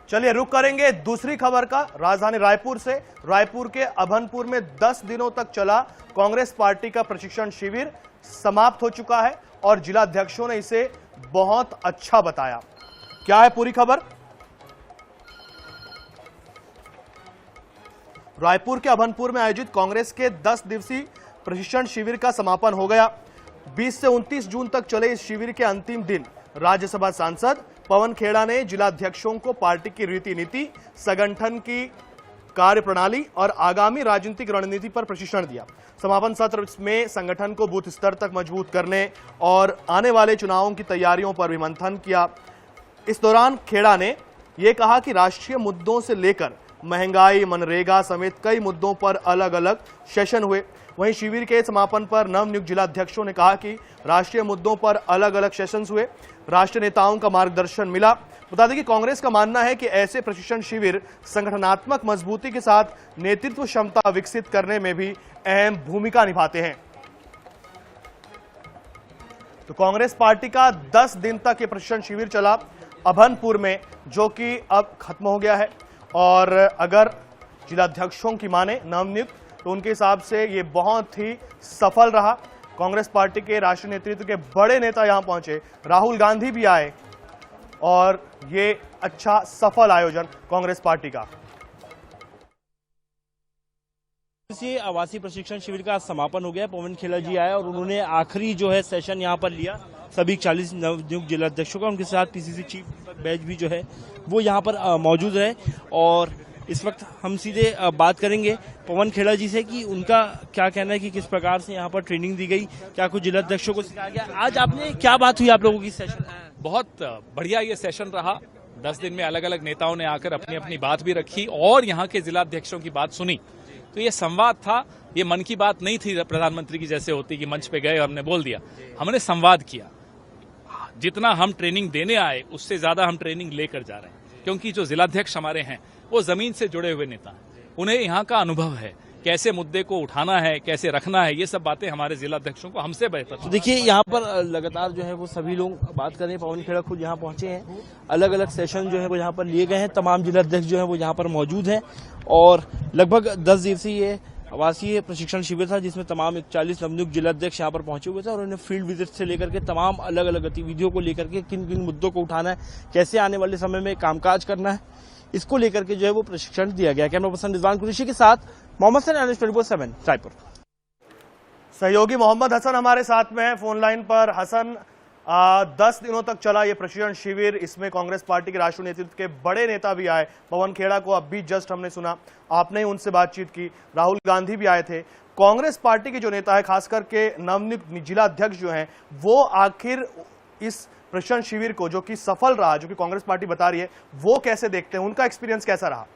चलिए रुक करेंगे दूसरी खबर का राजधानी रायपुर से। रायपुर के अभनपुर में 10 दिनों तक चला कांग्रेस पार्टी का प्रशिक्षण शिविर समाप्त हो चुका है और जिलाध्यक्षों ने इसे बहुत अच्छा बताया। क्या है पूरी खबर? रायपुर के अभनपुर में आयोजित कांग्रेस के 10 दिवसीय प्रशिक्षण शिविर का समापन हो गया। 20 से 29 जून तक चले इस शिविर के अंतिम दिन राज्यसभा सांसद पवन खेड़ा ने जिलाध्यक्षों को पार्टी की रीति नीति, संगठन की कार्यप्रणाली और आगामी राजनीतिक रणनीति पर प्रशिक्षण दिया। समापन सत्र में संगठन को बूथ स्तर तक मजबूत करने और आने वाले चुनावों की तैयारियों पर भी मंथन किया। इस दौरान खेड़ा ने यह कहा कि राष्ट्रीय मुद्दों से लेकर महंगाई, मनरेगा समेत कई मुद्दों पर अलग अलग सेशन हुए। वहीं शिविर के समापन पर नवनियुक्त जिलाध्यक्षों ने कहा कि राष्ट्रीय मुद्दों पर अलग अलग सेशंस हुए, राष्ट्रीय नेताओं का मार्गदर्शन मिला। बता दें कि कांग्रेस का मानना है कि ऐसे प्रशिक्षण शिविर संगठनात्मक मजबूती के साथ नेतृत्व क्षमता विकसित करने में भी अहम भूमिका निभाते हैं। तो कांग्रेस पार्टी का 10 दिन तक ये प्रशिक्षण शिविर चला अभनपुर में, जो कि अब खत्म हो गया है। और अगर जिलाध्यक्षों की माने नवनियुक्त, तो उनके हिसाब से ये बहुत ही सफल रहा। कांग्रेस पार्टी के राष्ट्रीय नेतृत्व के बड़े नेता यहां पहुंचे, राहुल गांधी भी आए और ये अच्छा सफल आयोजन कांग्रेस पार्टी का। इसी आवासीय प्रशिक्षण शिविर का समापन हो गया। पवन खेड़ा जी आए और उन्होंने आखिरी जो है सेशन यहाँ पर लिया सभी 40 नवनियुक्त जिलाध्यक्षों का। उनके साथ पीसीसी चीफ बैच भी जो है वो यहाँ पर मौजूद रहे। और इस वक्त हम सीधे बात करेंगे पवन खेड़ा जी से कि उनका क्या कहना है कि किस प्रकार से यहाँ पर ट्रेनिंग दी गई, क्या कुछ जिलाध्यक्षों को सिखाया गया। आज आपने क्या बात हुई आप लोगों की सेशन? बहुत बढ़िया ये सेशन रहा। 10 दिन में अलग अलग नेताओं ने आकर अपनी अपनी बात भी रखी और यहाँ के जिलाध्यक्षों की बात सुनी। तो ये संवाद था, ये मन की बात नहीं थी प्रधानमंत्री की जैसे होती कि मंच पे गए और हमने बोल दिया। हमने संवाद किया। जितना हम ट्रेनिंग देने आए उससे ज्यादा हम ट्रेनिंग लेकर जा रहे हैं, क्योंकि जो जिलाध्यक्ष हमारे हैं वो जमीन से जुड़े हुए नेता हैं। उन्हें यहाँ का अनुभव है, कैसे मुद्दे को उठाना है, कैसे रखना है, ये सब बातें हमारे जिलाध्यक्षों को हमसे बेहतर। तो देखिए यहाँ पर लगातार जो है वो सभी लोग बात कर रहे हैं। पवन खेड़ा खुद यहाँ पहुंचे हैं। अलग अलग सेशन जो है वो यहाँ पर लिए गए हैं। तमाम जिलाध्यक्ष जो है वो यहाँ पर मौजूद हैं और लगभग 10 दिवसीय ये आवासीय प्रशिक्षण शिविर था, जिसमें तमाम 41 नवनियुक्त जिलाध्यक्ष यहाँ पर पहुंचे हुए थे और उन्हें फील्ड विजिट से लेकर के तमाम अलग अलग गतिविधियों को लेकर के किन किन मुद्दों को उठाना है, कैसे आने वाले समय में कामकाज करना है, इसको लेकर के जो है वो प्रशिक्षण दिया गया। कैमरा पर्सन रिजवान कुरैशी के साथ मोहम्मद हसन, एनएच 24/7 रायपुर। सहयोगी मोहम्मद हसन हमारे साथ में है फोन लाइन पर। हसन, 10 दिनों तक चला ये प्रशिक्षण शिविर, इसमें कांग्रेस पार्टी के राष्ट्रीय नेतृत्व के बड़े नेता भी आए। पवन खेड़ा को अब भी जस्ट हमने सुना, आपने ही उनसे बातचीत की। राहुल गांधी भी आए थे। कांग्रेस पार्टी के जो नेता है, खासकर के नवनियुक्त जिलाध्यक्ष जो हैं, वो आखिर इस प्रशिक्षण शिविर को, जो कि सफल रहा, जो कि कांग्रेस पार्टी बता रही है, वो कैसे देखते हैं? उनका एक्सपीरियंस कैसा रहा?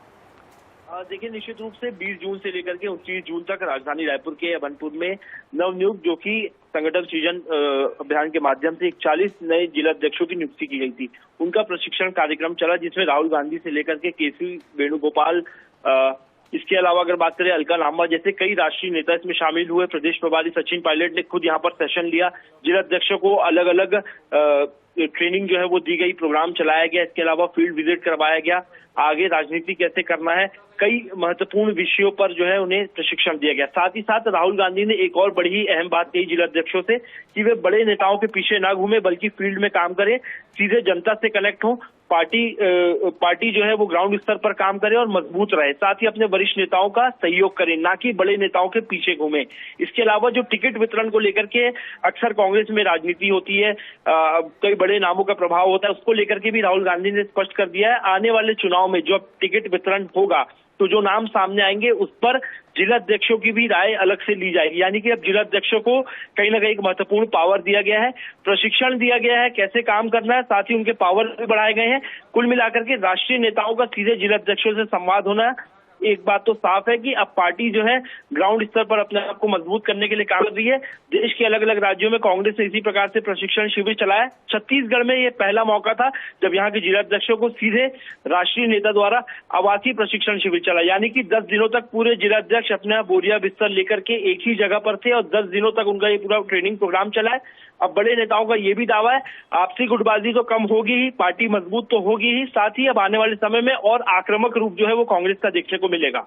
देखिए, निश्चित रूप से 20 जून से लेकर के 29 जून तक राजधानी रायपुर के अभनपुर में नवनियुक्त, जो कि संगठन सृजन अभियान के माध्यम से 40 नए जिलाध्यक्षों की नियुक्ति की गई थी, उनका प्रशिक्षण कार्यक्रम चला, जिसमें राहुल गांधी से लेकर के केसी वेणुगोपाल, इसके अलावा अगर बात करें अलका लांबा जैसे कई राष्ट्रीय नेता इसमें शामिल हुए। प्रदेश प्रभारी सचिन पायलट ने खुद यहाँ पर सेशन लिया। जिलाध्यक्षों को अलग अलग ट्रेनिंग जो है वो दी गई, प्रोग्राम चलाया गया। इसके अलावा फील्ड विजिट करवाया गया, आगे राजनीति कैसे करना है, कई महत्वपूर्ण विषयों पर जो है उन्हें प्रशिक्षण दिया गया। साथ ही साथ राहुल गांधी ने एक और बड़ी ही अहम बात कही जिलाध्यक्षों से कि वे बड़े नेताओं के पीछे ना घूमे, बल्कि फील्ड में काम करें, सीधे जनता से कनेक्ट हो, पार्टी जो है वो ग्राउंड स्तर पर काम करे और मजबूत रहे। साथ ही अपने वरिष्ठ नेताओं का सहयोग करें, ना कि बड़े नेताओं के पीछे घूमे। इसके अलावा जो टिकट वितरण को लेकर के अक्सर कांग्रेस में राजनीति होती है, कई बड़े नामों का प्रभाव होता है, उसको लेकर के भी राहुल गांधी ने स्पष्ट कर दिया है, आने वाले चुनाव में जो टिकट वितरण होगा तो जो नाम सामने आएंगे उस पर जिलाध्यक्षों की भी राय अलग से ली जाएगी। यानी कि अब जिलाध्यक्षों को कहीं ना कहीं एक महत्वपूर्ण पावर दिया गया है, प्रशिक्षण दिया गया है कैसे काम करना है, साथ ही उनके पावर भी बढ़ाए गए हैं। कुल मिलाकर के राष्ट्रीय नेताओं का सीधे जिलाध्यक्षों से संवाद होना है। एक बात तो साफ है कि अब पार्टी जो है ग्राउंड स्तर पर अपने आप को मजबूत करने के लिए काम कर रही है। देश के अलग अलग राज्यों में कांग्रेस ने इसी प्रकार से प्रशिक्षण शिविर चलाया। छत्तीसगढ़ में ये पहला मौका था जब यहाँ के जिलाध्यक्षों को सीधे राष्ट्रीय नेता द्वारा आवासीय प्रशिक्षण शिविर चला, यानी कि 10 दिनों तक पूरे जिलाध्यक्ष अपना बोरिया बिस्तर लेकर के एक ही जगह पर थे और 10 दिनों तक उनका ये पूरा ट्रेनिंग प्रोग्राम चला है। अब बड़े नेताओं का ये भी दावा है, आपसी गुटबाजी तो कम होगी ही, पार्टी मजबूत तो होगी ही, साथ ही अब आने वाले समय में और आक्रामक रूप जो है वो कांग्रेस का देखने को मिलेगा।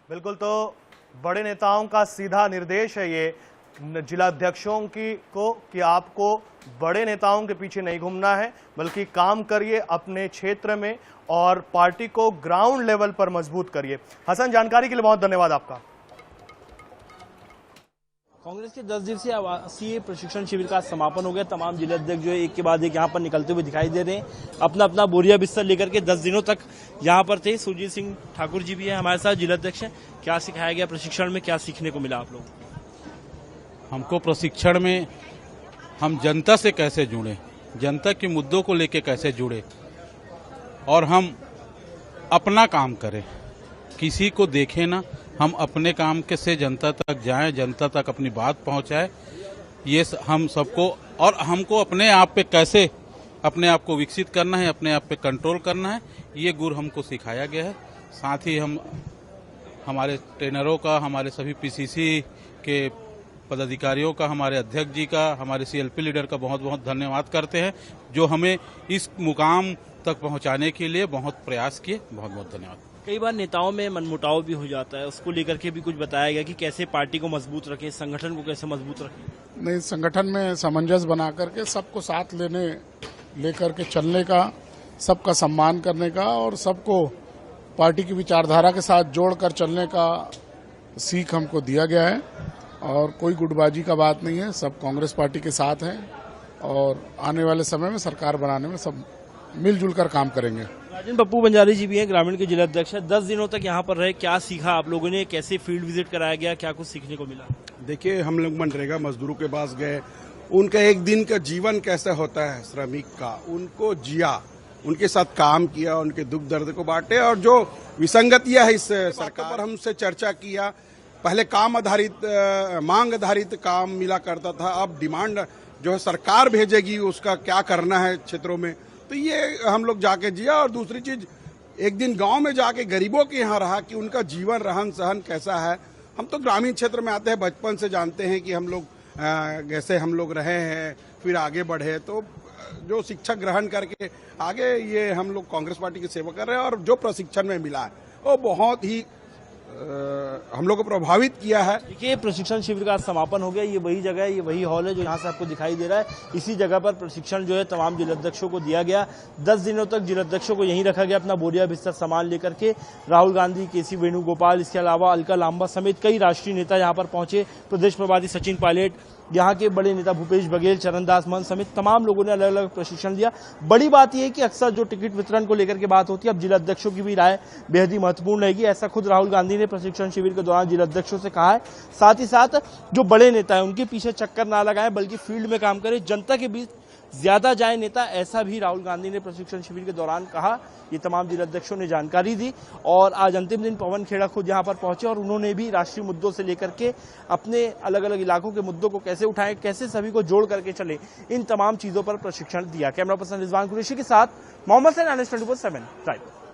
बिल्कुल, तो बड़े नेताओं का सीधा निर्देश है ये जिलाध्यक्षों को कि आपको बड़े नेताओं के पीछे नहीं घूमना है, बल्कि काम करिए अपने क्षेत्र में और पार्टी को ग्राउंड लेवल पर मजबूत करिए। हसन, जानकारी के लिए बहुत धन्यवाद आपका। कांग्रेस के 10 दिवसीय आवासीय प्रशिक्षण शिविर का समापन हो गया। तमाम जिलाध्यक्ष जो है एक के बाद एक यहाँ पर निकलते हुए दिखाई दे रहे हैं, अपना अपना बोरिया बिस्तर लेकर के 10 दिनों तक यहाँ पर थे। सुरजीत सिंह ठाकुर जी भी है हमारे साथ, जिलाध्यक्ष हैं। क्या सिखाया गया प्रशिक्षण में, क्या सीखने को मिला आप लोग? हमको प्रशिक्षण में हम जनता से कैसे जुड़े, जनता के मुद्दों को लेके कैसे जुड़े और हम अपना काम करें, किसी को देखें ना, हम अपने काम के से जनता तक जाएं, जनता तक अपनी बात पहुंचाएं। ये हम सबको, और हमको अपने आप पे कैसे अपने आप को विकसित करना है, अपने आप पे कंट्रोल करना है, ये गुर हमको सिखाया गया है। साथ ही हम हमारे ट्रेनरों का, हमारे सभी पीसीसी के पदाधिकारियों का, हमारे अध्यक्ष जी का, हमारे सीएलपी लीडर का बहुत बहुत धन्यवाद करते हैं, जो हमें इस मुकाम तक पहुंचाने के लिए बहुत प्रयास किए। बहुत बहुत धन्यवाद। कई बार नेताओं में मनमुटाव भी हो जाता है, उसको लेकर के भी कुछ बताया गया कि कैसे पार्टी को मजबूत रखें, संगठन को कैसे मजबूत रखें? नहीं, संगठन में सामंजस्य बना करके सबको साथ लेकर के चलने का, सबका सम्मान करने का और सबको पार्टी की विचारधारा के साथ जोड़कर चलने का सीख हमको दिया गया है। और कोई गुटबाजी का बात नहीं है, सब कांग्रेस पार्टी के साथ हैं और आने वाले समय में सरकार बनाने में सब मिलजुल कर काम करेंगे। राजन पप्पू बंजारी जी भी हैं, ग्रामीण के जिलाध्यक्ष हैं। 10 दिनों तक यहाँ पर रहे, क्या सीखा आप लोगों ने, कैसे फील्ड विजिट कराया गया, क्या कुछ सीखने को मिला? देखिए, हम लोग मनरेगा मजदूरों के पास गए, उनका एक दिन का जीवन कैसा होता है श्रमिक का, उनको जिया, उनके साथ काम किया, उनके दुख दर्द को बांटे और जो विसंगतियां है इस सरकार पर हमसे चर्चा किया। पहले काम आधारित, मांग आधारित काम मिला करता था, अब डिमांड जो है सरकार भेजेगी उसका क्या करना है क्षेत्रों में, तो ये हम लोग जाके जिया। और दूसरी चीज, एक दिन गांव में जाके गरीबों के यहाँ रहा कि उनका जीवन रहन सहन कैसा है। हम तो ग्रामीण क्षेत्र में आते हैं, बचपन से जानते हैं कि हम लोग जैसे हम लोग रहे हैं, फिर आगे बढ़े, तो जो शिक्षा ग्रहण करके आगे ये हम लोग कांग्रेस पार्टी की सेवा कर रहे हैं। और जो प्रशिक्षण में मिला है वो बहुत ही हम लोग को प्रभावित किया है। देखिए, प्रशिक्षण शिविर का समापन हो गया। ये वही जगह है, ये वही हॉल है जो यहाँ से आपको दिखाई दे रहा है। इसी जगह पर प्रशिक्षण जो है तमाम जिलाध्यक्षों को दिया गया। 10 दिनों तक जिलाध्यक्षों को यहीं रखा गया, अपना बोरिया बिस्तर सामान लेकर के। राहुल गांधी, केसी वेणुगोपाल, इसके अलावा अलका लांबा समेत कई राष्ट्रीय नेता यहाँ पर पहुंचे। प्रदेश प्रभारी सचिन पायलट, यहाँ के बड़े नेता भूपेश बघेल, चरणदास महंत समेत तमाम लोगों ने अलग अलग प्रशिक्षण दिया। बड़ी बात यह है कि अक्सर जो टिकट वितरण को लेकर के बात होती है, अब जिलाध्यक्षों की भी राय बेहद ही महत्वपूर्ण रहेगी। ऐसा खुद राहुल गांधी ने प्रशिक्षण शिविर के दौरान जिलाध्यक्षों से कहा है। साथ ही साथ जो बड़े नेता है उनके पीछे चक्कर ना लगाएं, बल्कि फील्ड में काम करें, जनता के बीच ज्यादा जाए नेता, ऐसा भी राहुल गांधी ने प्रशिक्षण शिविर के दौरान कहा। ये तमाम जिलाध्यक्षों ने जानकारी दी। और आज अंतिम दिन पवन खेड़ा खुद यहां पर पहुंचे और उन्होंने भी राष्ट्रीय मुद्दों से लेकर के अपने अलग अलग इलाकों के मुद्दों को कैसे उठाएं, कैसे सभी को जोड़ करके चले, इन तमाम चीजों पर प्रशिक्षण दिया। कैमरा पर्सन रिजवान कुरैशी के साथ मोहम्मद सैन, NS 24/7 रायपुर।